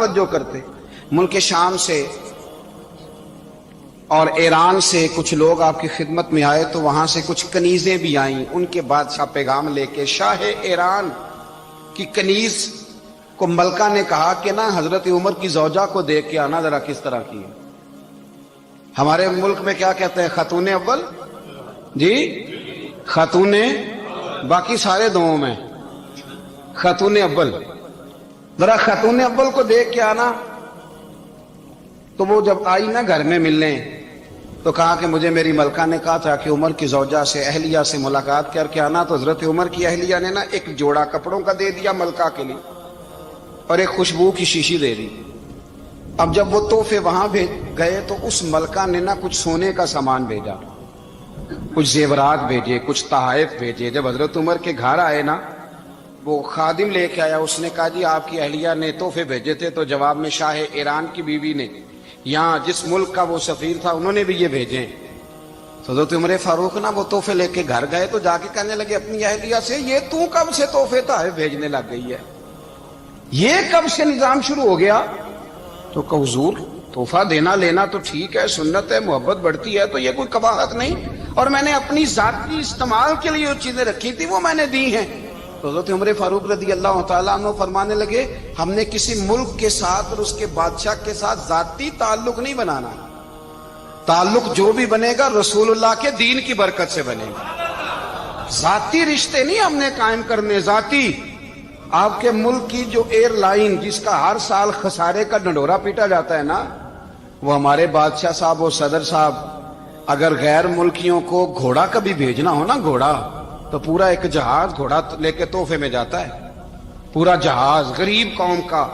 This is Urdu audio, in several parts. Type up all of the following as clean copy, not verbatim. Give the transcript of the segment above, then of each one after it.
توجہ کرتے. ملک شام سے اور ایران سے کچھ لوگ آپ کی خدمت میں آئے تو وہاں سے کچھ کنیزیں بھی آئیں. ان کے بادشاہ پیغام لے کے شاہ ایران کی کنیز کو ملکہ نے کہا کہ نا حضرت عمر کی زوجہ کو دیکھ کے آنا ذرا کس طرح کی ہے. ہمارے ملک میں کیا کہتے ہیں؟ خاتون اول. جی خاتون، باقی سارے دونوں میں خاتون اول. ذرا خاتون اول کو دیکھ کے آنا. تو وہ جب آئی نا گھر میں ملنے تو کہا کہ مجھے میری ملکہ نے کہا تھا کہ عمر کی زوجہ سے اہلیہ سے ملاقات کر کے آنا. تو حضرت عمر کی اہلیہ نے نا ایک جوڑا کپڑوں کا دے دیا ملکہ کے لیے اور ایک خوشبو کی شیشی دے دی. اب جب وہ تحفے وہاں گئے تو اس ملکہ نے نا کچھ سونے کا سامان بھیجا، کچھ زیورات بھیجے، کچھ تحائف بھیجے. جب حضرت عمر کے گھر آئے نا وہ خادم لے کے آیا. اس نے کہا جی آپ کی اہلیہ نے تحفے بھیجے تھے. تو جواب میں شاہ ایران کی بیوی نے یہاں جس ملک کا وہ سفیر تھا انہوں نے بھی یہ بھیجے. تو حضرت عمر فاروق نا وہ تحفے لے کے گھر گئے تو جا کے کہنے لگے اپنی اہلیہ سے یہ تو کب سے تحفے تحائف بھیجنے لگ گئی ہے، یہ کب سے نظام شروع ہو گیا؟ تو کہ حضور تحفہ دینا لینا تو ٹھیک ہے، سنت ہے، محبت بڑھتی ہے، تو یہ کوئی قباحت نہیں، اور میں نے اپنی ذاتی استعمال کے لیے جو چیزیں رکھی تھی وہ میں نے دی ہیں. تو حضرت عمر فاروق رضی اللہ تعالیٰ عنہ فرمانے لگے ہم نے کسی ملک کے ساتھ اور اس کے بادشاہ کے ساتھ ذاتی تعلق نہیں بنانا. تعلق جو بھی بنے گا رسول اللہ کے دین کی برکت سے بنے گا. ذاتی رشتے نہیں ہم نے قائم کرنے. ذاتی آپ کے ملک کی جو ایئر لائن جس کا ہر سال خسارے کا ڈنڈورا پیٹا جاتا ہے نا، وہ ہمارے بادشاہ صاحب اور صدر صاحب اگر غیر ملکیوں کو گھوڑا کبھی بھیجنا ہو نا، گھوڑا، تو پورا ایک جہاز گھوڑا لے کے تحفے میں جاتا ہے. پورا جہاز غریب قوم کا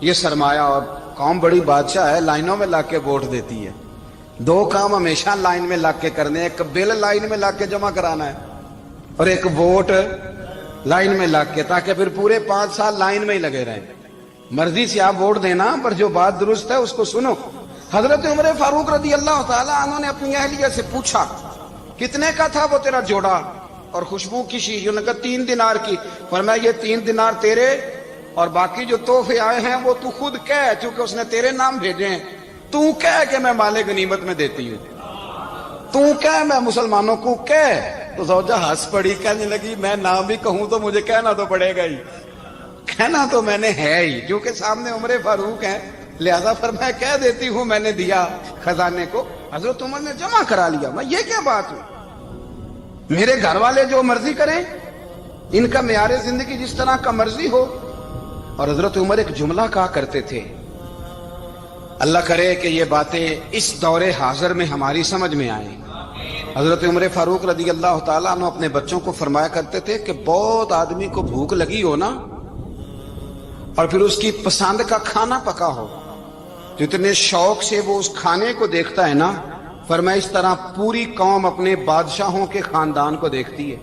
یہ سرمایہ. اور قوم بڑی بادشاہ ہے، لائنوں میں لا کے ووٹ دیتی ہے. دو کام ہمیشہ لائن میں لا کے کرنے، ایک بل لائن میں لا کے جمع کرانا ہے اور ایک ووٹ لائن میں لگ کے، تاکہ پھر پورے 5 سال لائن میں ہی لگے رہیں. مرضی سے آپ ووٹ دینا پر جو بات درست ہے اس کو سنو. حضرت عمر فاروق رضی اللہ تعالیٰ عنہ نے اپنی اہلیہ سے پوچھا کتنے کا تھا وہ تیرا جوڑا اور خوشبو کی شیشی؟ انہوں نے کہا 3 دینار کی. فرمایا یہ 3 دینار تیرے اور باقی جو تحفے آئے ہیں وہ تو خود کہہ، چونکہ اس نے تیرے نام بھیجے ہیں. تو کہہ کہ میں مال غنیمت میں دیتی ہوں، تو کہہ میں مسلمانوں کو کہہ. تو زوجہ ہنس پڑی، کہنے لگی میں نام بھی کہوں تو مجھے کہنا تو پڑے گا ہی، کہنا تو میں نے ہے ہی، کیونکہ سامنے عمر فاروق ہیں، لہذا فرمایا کہہ دیتی ہوں میں نے دیا خزانے کو. حضرت عمر نے جمع کرا لیا. میں یہ کیا بات ہے، میرے گھر والے جو مرضی کریں، ان کا معیار زندگی جس طرح کا مرضی ہو. اور حضرت عمر ایک جملہ کہا کرتے تھے، اللہ کرے کہ یہ باتیں اس دور حاضر میں ہماری سمجھ میں آئیں. حضرت عمر فاروق رضی اللہ تعالیٰ عنہ اپنے بچوں کو فرمایا کرتے تھے کہ بہت آدمی کو بھوک لگی ہو نا اور پھر اس کی پسند کا کھانا پکا ہو، جتنے شوق سے وہ اس کھانے کو دیکھتا ہے نا، فرمایا اس طرح پوری قوم اپنے بادشاہوں کے خاندان کو دیکھتی ہے.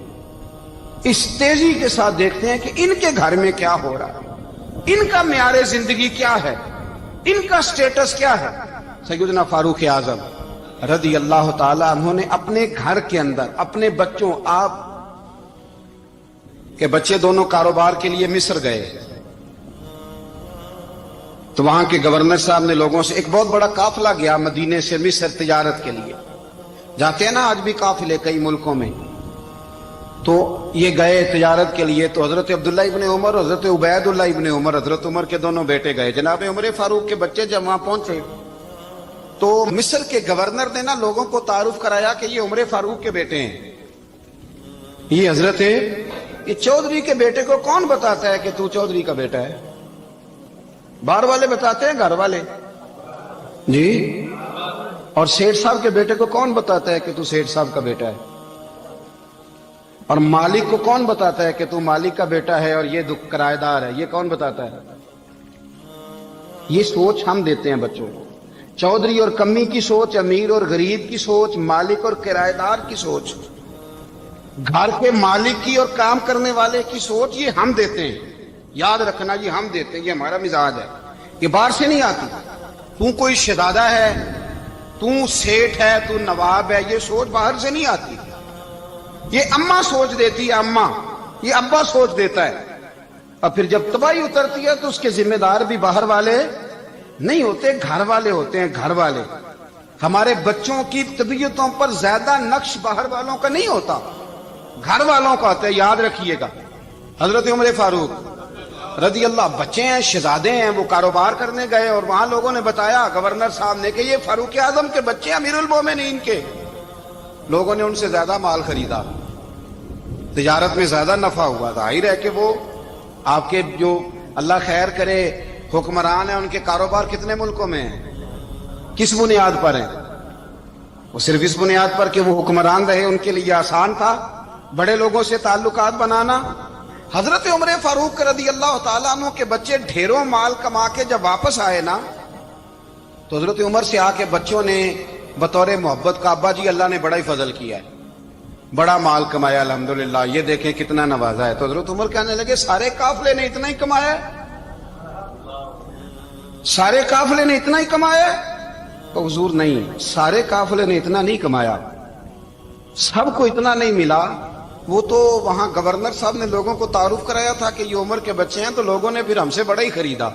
اس تیزی کے ساتھ دیکھتے ہیں کہ ان کے گھر میں کیا ہو رہا ہے، ان کا معیار زندگی کیا ہے، ان کا سٹیٹس کیا ہے. سیدنا فاروق اعظم رضی اللہ تعالی عنہ نے اپنے گھر کے اندر اپنے بچوں، آپ کے بچے دونوں کاروبار کے لیے مصر گئے تو وہاں کے گورنر صاحب نے لوگوں سے، ایک بہت بڑا قافلہ گیا مدینے سے مصر تجارت کے لیے، جاتے ہیں نا آج بھی قافلے کئی ملکوں میں، تو یہ گئے تجارت کے لیے. تو حضرت عبداللہ ابن عمر، حضرت عبید اللہ ابن عمر، حضرت عمر کے دونوں بیٹے گئے. جناب عمر فاروق کے بچے جب وہاں پہنچے تو مصر کے گورنر نے نا لوگوں کو تعارف کرایا کہ یہ عمر فاروق کے بیٹے ہیں. یہ حضرت یہ چودھری کے بیٹے کو کون بتاتا ہے کہ تو چودھری کا بیٹا ہے؟ باہر والے بتاتے ہیں، گھر والے جی. اور سیٹھ صاحب کے بیٹے کو کون بتاتا ہے کہ تو سیٹھ صاحب کا بیٹا ہے؟ اور مالک کو کون بتاتا ہے کہ تو مالک کا بیٹا ہے اور یہ کرایہ دار ہے؟ یہ کون بتاتا ہے؟ یہ سوچ ہم دیتے ہیں بچوں کو. چودھری اور کمی کی سوچ، امیر اور غریب کی سوچ، مالک اور کرایہ دار کی سوچ، گھر کے مالک کی اور کام کرنے والے کی سوچ، یہ ہم دیتے ہیں. یاد رکھنا یہ ہم دیتے ہیں، یہ ہمارا مزاج ہے، یہ باہر سے نہیں آتی. تو کوئی شہزادہ ہے، تو سیٹھ ہے، تو نواب ہے، یہ سوچ باہر سے نہیں آتی. یہ اماں سوچ دیتی ہے، اماں، یہ ابا سوچ دیتا ہے. اور پھر جب تباہی اترتی ہے تو اس کے ذمہ دار بھی باہر والے نہیں ہوتے، گھر والے ہوتے ہیں، گھر والے. ہمارے بچوں کی طبیعتوں پر زیادہ نقش باہر والوں کا نہیں ہوتا، گھر والوں کا ہوتا ہے. یاد رکھیے گا حضرت عمر فاروق رضی اللہ، بچے ہیں، شہزادے ہیں، وہ کاروبار کرنے گئے اور وہاں لوگوں نے بتایا گورنر صاحب نے کہ یہ فاروق اعظم کے بچے امیر المومنین کے. لوگوں نے ان سے زیادہ مال خریدا، تجارت میں زیادہ نفع ہوا. ظاہر ہے کہ وہ آپ کے جو اللہ خیر کرے حکمران ہیں، ان کے کاروبار کتنے ملکوں میں ہیں، کس بنیاد پر ہیں؟ وہ صرف اس بنیاد پر کہ وہ حکمران رہے، ان کے لیے آسان تھا بڑے لوگوں سے تعلقات بنانا. حضرت عمر فاروق رضی اللہ تعالیٰ عنہ کے بچے ڈھیروں مال کما کے جب واپس آئے نا، تو حضرت عمر سے آ کے بچوں نے بطور محبت کا ابا جی اللہ نے بڑا ہی فضل کیا ہے، بڑا مال کمایا الحمدللہ، یہ دیکھیں کتنا نوازا ہے. تو حضرت عمر کہنے لگے سارے قافلے نے اتنا ہی کمایا ہے، سارے قافلے نے اتنا ہی کمایا ہے؟ تو حضور نہیں، سارے قافلے نے اتنا نہیں کمایا، سب کو اتنا نہیں ملا. وہ تو وہاں گورنر صاحب نے لوگوں کو تعارف کرایا تھا کہ یہ عمر کے بچے ہیں، تو لوگوں نے پھر ہم سے بڑا ہی خریدا.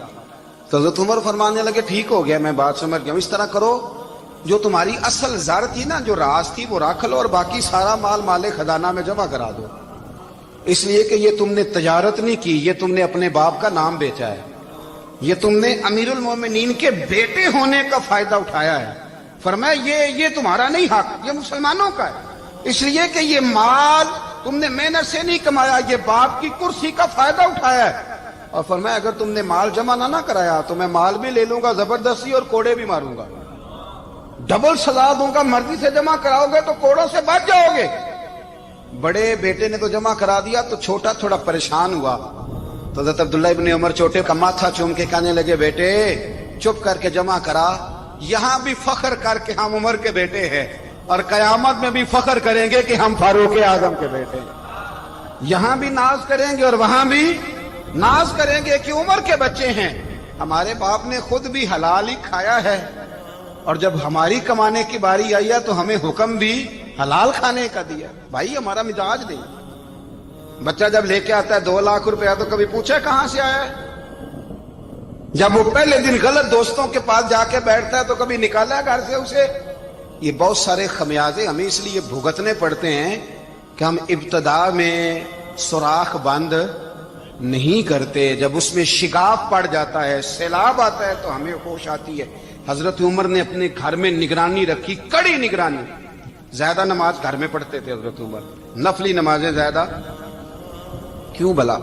تو حضرت عمر فرمانے لگے ٹھیک ہو گیا، میں بات سمجھ گیا، اس طرح کرو جو تمہاری اصل زر تھی نا، جو راز تھی، وہ رکھ لو اور باقی سارا مال مال خزانہ میں جمع کرا دو. اس لیے کہ یہ تم نے تجارت نہیں کی، یہ تم نے اپنے باپ کا نام بیچا ہے، یہ تم نے امیر المومنین کے بیٹے ہونے کا فائدہ اٹھایا ہے. فرمایا یہ تمہارا نہیں حق، یہ مسلمانوں کا ہے، اس لیے کہ یہ مال تم نے محنت سے نہیں کمایا، یہ باپ کی کرسی کا فائدہ اٹھایا ہے. اور فرمایا اگر تم نے مال جمع نہ کرایا تو میں مال بھی لے لوں گا زبردستی اور کوڑے بھی ماروں گا، ڈبل سزا دوں گا. مرضی سے جمع کراؤ گے تو کوڑوں سے بچ جاؤ گے. بڑے بیٹے نے تو جمع کرا دیا، تو چھوٹا تھوڑا پریشان ہوا. تو حضرت عبداللہ ابن عمر چھوٹے کا ماتھا چوم کے کہنے لگے بیٹے چپ کر کے جمع کرا، یہاں بھی فخر کر کے ہم عمر کے بیٹے ہیں اور قیامت میں بھی فخر کریں گے کہ ہم فاروق اعظم کے بیٹے ہیں. یہاں بھی ناز کریں گے اور وہاں بھی ناز کریں گے کہ عمر کے بچے ہیں. ہمارے باپ نے خود بھی حلال ہی کھایا ہے، اور جب ہماری کمانے کی باری آئی ہے تو ہمیں حکم بھی حلال کھانے کا دیا. بھائی ہمارا مزاج نہیں. بچہ جب لے کے آتا ہے 2 لاکھ روپیہ تو کبھی پوچھا کہاں سے آیا ہے؟ جب وہ پہلے دن غلط دوستوں کے پاس جا کے بیٹھتا ہے تو کبھی نکالا ہے گھر سے اسے؟ یہ بہت سارے خمیازے ہمیں اس لیے بھگتنے پڑتے ہیں کہ ہم ابتدا میں سوراخ بند نہیں کرتے. جب اس میں شگاف پڑ جاتا ہے، سیلاب آتا ہے تو ہمیں ہوش آتی ہے. حضرت عمر نے اپنے گھر میں نگرانی رکھی، کڑی نگرانی. زیادہ نماز گھر میں پڑھتے تھے حضرت عمر، نفلی نمازیں زیادہ کیوں بلا؟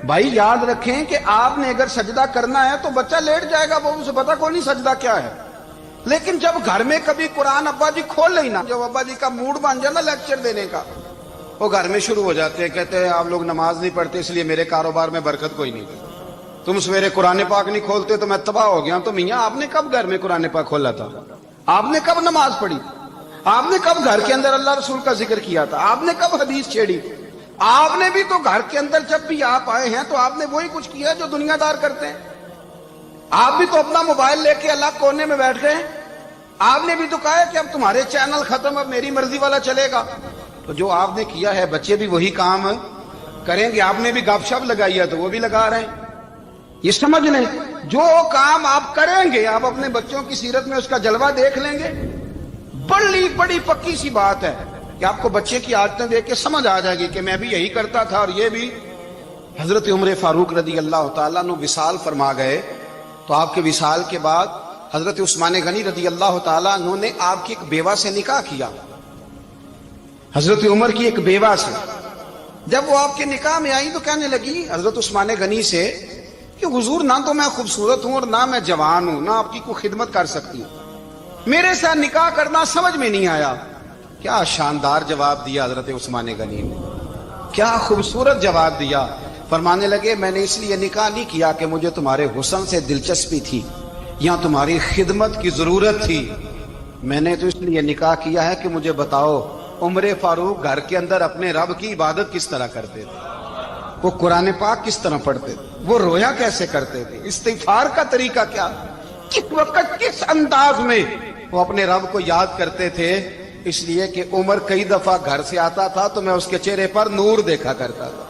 بھائی یاد رکھیں کہ آپ نے اگر سجدہ کرنا ہے تو بچہ لیٹ جائے گا، وہ اسے پتا کوئی نہیں سجدہ کیا ہے. لیکن جب گھر میں کبھی قرآن ابا جی کھول لئی نا، جب ابا جی کا موڈ بن جائے نا لیکچر دینے کا، وہ گھر میں شروع ہو جاتے ہیں، کہتے ہیں آپ لوگ نماز نہیں پڑھتے اس لیے میرے کاروبار میں برکت کوئی نہیں. تم سویرے قرآن پاک نہیں کھولتے تو میں تباہ ہو گیا. تو میاں آپ نے کب گھر میں قرآن پاک کھولا تھا؟ آپ نے کب نماز پڑھی؟ آپ نے کب گھر کے اندر اللہ رسول کا ذکر کیا تھا؟ آپ نے کب حدیث چھیڑی؟ آپ نے بھی تو گھر کے اندر جب بھی آپ آئے ہیں تو آپ نے وہی کچھ کیا جو دنیا دار کرتے ہیں. آپ بھی تو اپنا موبائل لے کے الگ کونے میں بیٹھ گئے. آپ نے بھی تو کہا ہے کہ اب تمہارے چینل ختم، اب میری مرضی والا چلے گا. تو جو آپ نے کیا ہے بچے بھی وہی کام کریں گے. آپ نے بھی گپ شپ لگائی ہے تو وہ بھی لگا رہے ہیں. یہ سمجھ لیں جو کام آپ کریں گے آپ اپنے بچوں کی سیرت میں اس کا جلوہ دیکھ لیں گے. بڑی پکی سی بات ہے کہ آپ کو بچے کی عادتیں دیکھ کے سمجھ آ جائے گی کہ میں بھی یہی کرتا تھا اور یہ بھی. حضرت عمر فاروق رضی اللہ تعالیٰ عنہ وصال فرما گئے تو آپ کے وصال کے بعد حضرت عثمان غنی رضی اللہ تعالیٰ عنہ نے آپ کی ایک بیوہ سے نکاح کیا. حضرت عمر کی ایک بیوہ سے جب وہ آپ کے نکاح میں آئی تو کہنے لگی حضرت عثمان غنی سے کہ حضور نہ تو میں خوبصورت ہوں اور نہ میں جوان ہوں، نہ آپ کی کوئی خدمت کر سکتی ہوں، میرے ساتھ نکاح کرنا سمجھ میں نہیں آیا. کیا شاندار جواب دیا حضرت عثمان غنی نے، کیا خوبصورت جواب دیا. فرمانے لگے میں نے اس لیے نکاح نہیں کیا کہ مجھے تمہارے حسن سے دلچسپی تھی یا تمہاری خدمت کی ضرورت تھی. میں نے تو اس لیے نکاح کیا ہے کہ مجھے بتاؤ عمر فاروق گھر کے اندر اپنے رب کی عبادت کس طرح کرتے تھے، وہ قرآن پاک کس طرح پڑھتے تھے، وہ رویا کیسے کرتے تھے، استغفار کا طریقہ کیا، کس وقت کس انداز میں وہ اپنے رب کو یاد کرتے تھے. اس لیے کہ عمر کئی دفعہ گھر سے آتا تھا تو میں اس کے چہرے پر نور دیکھا کرتا تھا،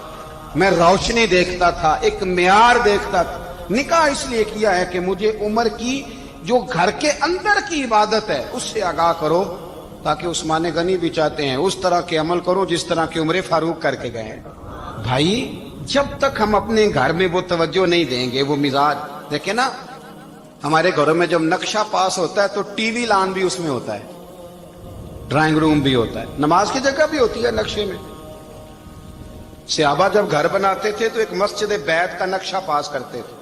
میں روشنی دیکھتا تھا، ایک معیار دیکھتا تھا. نکاح اس لیے کیا ہے کہ مجھے عمر کی جو گھر کے اندر کی عبادت ہے اس سے آگاہ کرو، تاکہ عثمان غنی بھی چاہتے ہیں اس طرح کے عمل کرو جس طرح کہ عمر فاروق کر کے گئے ہیں۔ بھائی جب تک ہم اپنے گھر میں وہ توجہ نہیں دیں گے، وہ مزاج دیکھیں نا، ہمارے گھروں میں جب نقشہ پاس ہوتا ہے تو ٹی وی لان بھی اس میں ہوتا ہے، ڈرائنگ روم بھی ہوتا ہے، نماز کی جگہ بھی ہوتی ہے نقشے میں۔ صحابہ جب گھر بناتے تھے تو ایک مسجد بیت کا نقشہ پاس کرتے تھے،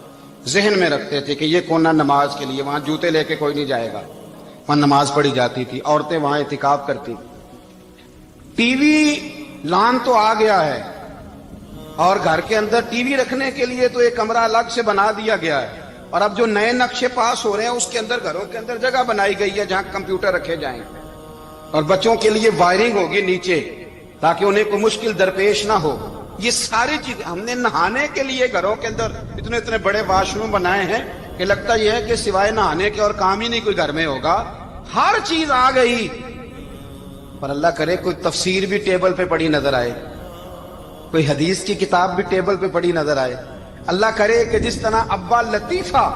ذہن میں رکھتے تھے کہ یہ کونا نماز کے لیے، وہاں جوتے لے کے کوئی نہیں جائے گا، وہاں نماز پڑھی جاتی تھی، عورتیں وہاں اعتکاف کرتی تھی۔ ٹی وی لان تو آ گیا ہے، اور گھر کے اندر ٹی وی رکھنے کے لیے تو ایک کمرہ الگ سے بنا دیا گیا ہے، اور اب جو نئے نقشے پاس ہو رہے ہیں اس کے اندر گھروں کے اندر جگہ بنائی گئی ہے جہاں کمپیوٹر رکھے جائیں، اور بچوں کے لیے وائرنگ ہوگی نیچے تاکہ انہیں کوئی مشکل درپیش نہ ہو۔ یہ ساری چیز ہم نے نہانے کے لیے گھروں کے اندر اتنے اتنے بڑے واش روم بنائے ہیں کہ لگتا یہ ہے کہ سوائے نہانے کے اور کام ہی نہیں کوئی گھر میں ہوگا، ہر چیز آ گئی۔ پر اللہ کرے کوئی تفسیر بھی ٹیبل پہ پڑی نظر آئے، کوئی حدیث کی کتاب بھی ٹیبل پہ پڑی نظر آئے۔ اللہ کرے کہ جس طرح ابا لطیفہ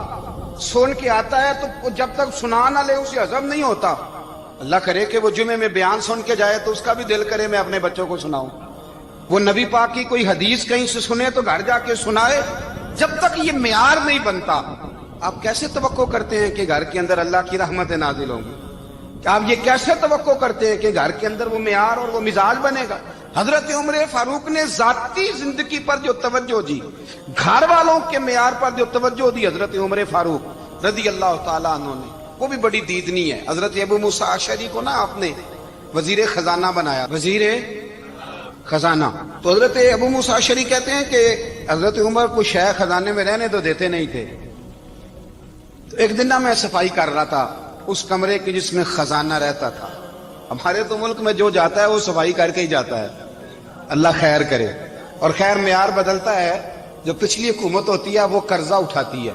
سن کے آتا ہے تو جب تک سنا نہ لے اسے ہضم نہیں ہوتا، اللہ کرے کہ وہ جمعے میں بیان سن کے جائے تو اس کا بھی دل کرے میں اپنے بچوں کو سناؤں۔ وہ نبی پاک کی کوئی حدیث کہیں سے سنے تو گھر جا کے سنائے۔ جب تک یہ معیار نہیں بنتا، آپ کیسے توقع کرتے ہیں کہ گھر کے اندر اللہ کی رحمتیں نازل ہوں گی؟ آپ یہ کیسے توقع کرتے ہیں کہ گھر کے اندر وہ معیار اور وہ مزاج بنے گا؟ حضرت عمر فاروق نے ذاتی زندگی پر جو توجہ دی، گھر والوں کے معیار پر جو توجہ دی حضرت عمر فاروق رضی اللہ تعالیٰ عنہ نے، وہ بھی بڑی دیدنی ہے۔ حضرت ابو موسیٰ اشعری کو نا آپ نے وزیر خزانہ بنایا، وزیر خزانہ۔ تو حضرت ابو موسیٰ اشعری کہتے ہیں کہ حضرت عمر کو شے خزانے میں رہنے تو دیتے نہیں تھے۔ تو ایک دن میں صفائی کر رہا تھا اس کمرے کی جس میں خزانہ رہتا تھا۔ ہمارے تو ملک میں جو جاتا ہے وہ صفائی کر کے ہی جاتا ہے، اللہ خیر کرے۔ اور خیر معیار بدلتا ہے، جو پچھلی حکومت ہوتی ہے وہ قرضہ اٹھاتی ہے،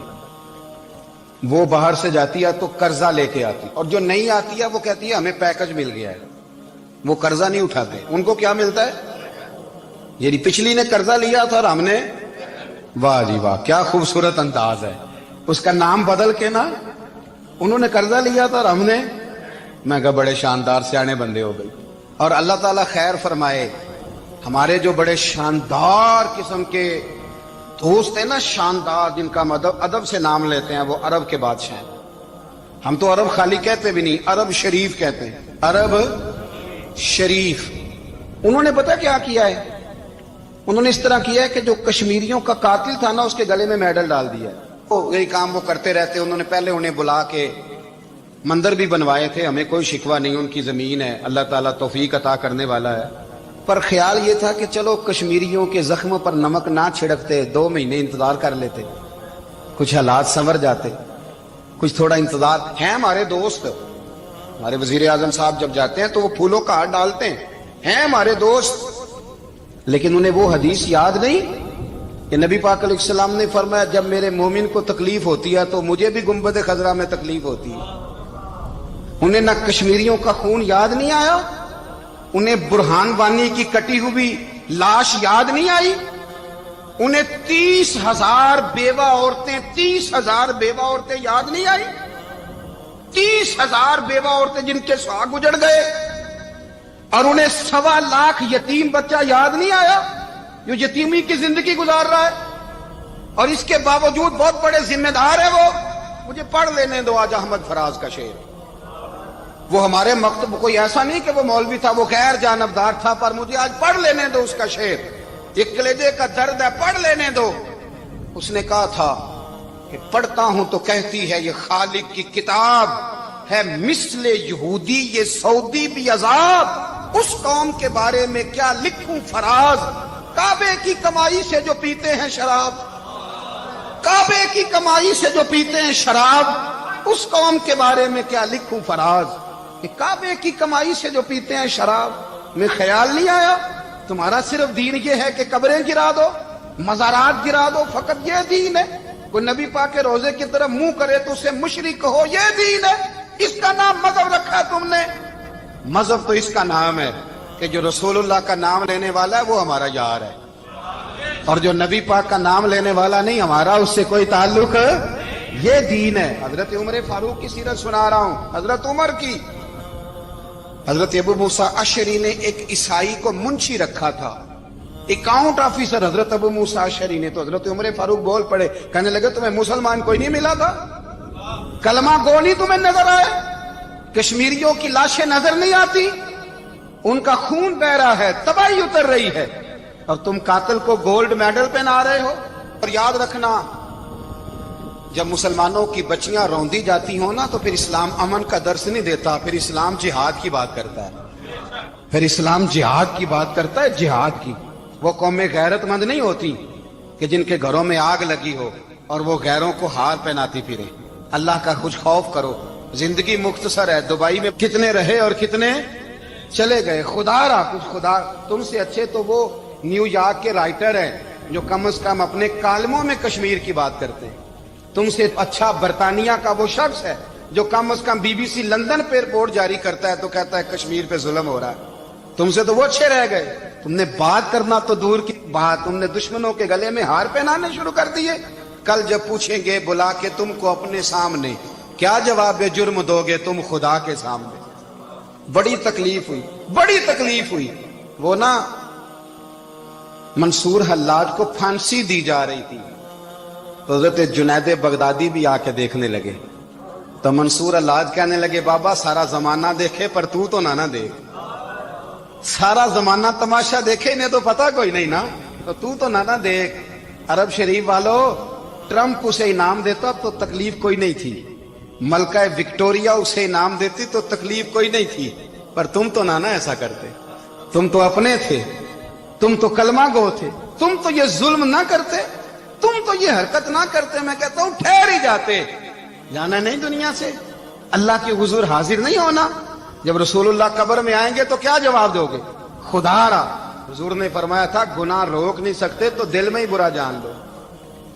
وہ باہر سے جاتی ہے تو قرضہ لے کے آتی، اور جو نہیں آتی ہے وہ کہتی ہے ہمیں پیکج مل گیا ہے، وہ قرضہ نہیں اٹھاتے۔ ان کو کیا ملتا ہے؟ یعنی پچھلی نے قرضہ لیا تھا اور ہم نے، واہ جی واہ کیا خوبصورت انداز ہے، اس کا نام بدل کے نا، انہوں نے قرضہ لیا تھا اور ہم نے، میں کہا بڑے شاندار سیانے بندے ہو گئی۔ اور اللہ تعالیٰ خیر فرمائے، ہمارے جو بڑے شاندار قسم کے دوست ہیں نا، شاندار، جن کا ادب سے نام لیتے ہیں، وہ عرب کے بادشاہ ہیں۔ ہم تو عرب خالی کہتے بھی نہیں، عرب شریف کہتے ہیں، عرب شریف۔ انہوں نے پتہ کیا کیا ہے؟ انہوں نے اس طرح کیا ہے کہ جو کشمیریوں کا قاتل تھا نا، اس کے گلے میں میڈل ڈال دیا ہے۔ یہی کام وہ کرتے رہتے۔ انہوں نے پہلے انہیں بلا کے مندر بھی بنوائے تھے، ہمیں کوئی شکوہ نہیں، ان کی زمین ہے، اللہ تعالیٰ توفیق عطا کرنے والا ہے۔ پر خیال یہ تھا کہ چلو کشمیریوں کے زخموں پر نمک نہ چھڑکتے، 2 مہینے انتظار کر لیتے، کچھ حالات سنور جاتے، کچھ تھوڑا انتظار۔ ہیں ہمارے دوست، ہمارے وزیر اعظم صاحب جب جاتے ہیں تو وہ پھولوں کا ہار ڈالتے ہیں ہمارے دوست، لیکن انہیں وہ حدیث یاد نہیں کہ نبی پاک علیہ السلام نے فرمایا جب میرے مومن کو تکلیف ہوتی ہے تو مجھے بھی گنبد خضرا میں تکلیف ہوتی ہے۔ انہیں نہ کشمیریوں کا خون یاد نہیں آیا، انہیں برہان وانی کی کٹی ہوئی لاش یاد نہیں آئی، انہیں 30,000 بیوہ عورتیں 30,000 بیوہ عورتیں یاد نہیں آئی، 30,000 بیوہ عورتیں جن کے سہاگ اجڑ گئے، اور انہیں 1.25 لاکھ یتیم بچہ یاد نہیں آیا جو یتیمی کی زندگی گزار رہا ہے، اور اس کے باوجود بہت بڑے ذمہ دار ہے وہ۔ مجھے پڑھ لینے دو آج احمد فراز کا شعر، وہ ہمارے مکتب کوئی ایسا نہیں کہ وہ مولوی تھا، وہ غیر جانبدار تھا، پر مجھے آج پڑھ لینے دو اس کا شعر، ایک کلیجے کا درد ہے، پڑھ لینے دو۔ اس نے کہا تھا کہ پڑھتا ہوں تو کہتی ہے یہ خالق کی کتاب ہے، مثل یہودی یہ سعودی بھی عذاب، اس قوم کے بارے میں کیا لکھوں فراز، کعبے کی کمائی سے جو پیتے ہیں شراب، کعبے کی کمائی سے جو پیتے ہیں شراب، اس قوم کے بارے میں کیا لکھوں فراز، کہ کعبے کی کمائی سے جو پیتے ہیں شراب۔ میں خیال نہیں آیا تمہارا صرف دین یہ ہے کہ قبریں گرا دو، مزارات گرا دو، فقط یہ دین ہے؟ کوئی نبی پاک کے روزے کی طرف منہ کرے تو اسے مشرک کہو، یہ دین ہے؟ اس کا نام مذہب رکھا تم نے؟ مذہب تو اس کا نام ہے کہ جو رسول اللہ کا نام لینے والا ہے وہ ہمارا یار ہے، اور جو نبی پاک کا نام لینے والا نہیں ہمارا اس سے کوئی تعلق، یہ دین ہے۔ حضرت عمر فاروق کی سیرت سنا رہا ہوں، حضرت عمر کی۔ حضرت ابو موسیٰ اشعری نے ایک عیسائی کو منشی رکھا تھا، اکاؤنٹ آفیسر حضرت ابو موسیٰ اشعری نے۔ تو حضرت عمر فاروق بول پڑے، کہنے لگے تمہیں مسلمان کوئی نہیں ملا تھا؟ کلمہ گو نہیں تمہیں نظر آئے؟ کشمیریوں کی لاشیں نظر نہیں آتی؟ ان کا خون بہ رہا ہے، تباہی اتر رہی ہے، اور تم قاتل کو گولڈ میڈل پہنا رہے ہو؟ اور یاد رکھنا، جب مسلمانوں کی بچیاں روندی جاتی ہوں نا تو پھر اسلام امن کا درس نہیں دیتا، پھر اسلام جہاد کی بات کرتا ہے، پھر اسلام جہاد کی بات کرتا ہے، جہاد کی۔ وہ قومیں غیرت مند نہیں ہوتی کہ جن کے گھروں میں آگ لگی ہو اور وہ غیروں کو ہار پہناتی پھرے۔ اللہ کا کچھ خوف کرو، زندگی مختصر ہے، دبئی میں کتنے رہے اور کتنے چلے گئے۔ خدا را کچھ، خدا تم سے اچھے تو وہ نیو یارک کے رائٹر ہیں جو کم از کم اپنے کالموں میں کشمیر کی بات کرتے ہیں، تم سے اچھا برطانیہ کا وہ شخص ہے جو کم از کم BBC لندن پہ رپورٹ جاری کرتا ہے تو کہتا ہے کشمیر پہ ظلم ہو رہا ہے، تم سے تو وہ اچھے رہ گئے۔ تم نے بات کرنا تو دور کی بات، تم نے دشمنوں کے گلے میں ہار پہنانے شروع کر دیے۔ کل جب پوچھیں گے بلا کے تم کو اپنے سامنے، کیا جواب جرم دو گے تم خدا کے سامنے؟ بڑی تکلیف ہوئی، بڑی تکلیف ہوئی۔ وہ نا منصور حلاج کو پھانسی دی جا رہی تھی، تو حضرت جنید بغدادی بھی آ کے دیکھنے لگے، تو منصور حلاج کہنے لگے بابا سارا زمانہ دیکھے پر تو نہ دیکھ، سارا زمانہ تماشا دیکھے انہیں تو پتہ کوئی نہیں نا، تو نہ دیکھ۔ عرب شریف والو، ٹرمپ اسے انعام دیتا تو تکلیف کوئی نہیں تھی، ملکہ وکٹوریا اسے انعام دیتی تو تکلیف کوئی نہیں تھی، پر تم تو نہ ایسا کرتے، تم تو اپنے تھے، تم تو کلمہ گو تھے، تم تو یہ ظلم نہ کرتے، تم تو یہ حرکت نہ کرتے۔ میں کہتا ہوں ٹھہر ہی جاتے، جانا نہیں دنیا سے، اللہ کے حضور حاضر نہیں ہونا۔ جب رسول اللہ قبر میں آئیں گے تو کیا جواب دو گے؟ خدا را، حضور نے فرمایا تھا گناہ روک نہیں سکتے تو دل میں ہی برا جان لو۔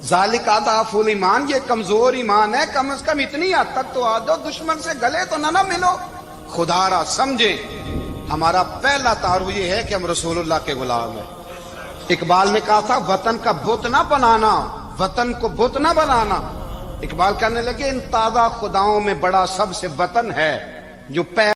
ذالک اضعف الایمان، یہ کمزور ایمان ہے، کم از کم اتنی حد تک تو آ جاؤ، دشمن سے گلے تو نہ ملو۔ خدا را سمجھے، ہمارا پہلا تعارف یہ ہے کہ ہم رسول اللہ کے غلام ہیں۔ اقبال نے کہا تھا وطن کا بت نہ بنانا، وطن کو بت نہ بنانا۔ اقبال کہنے لگے ان تازہ خداؤں میں بڑا سب سے وطن ہے جو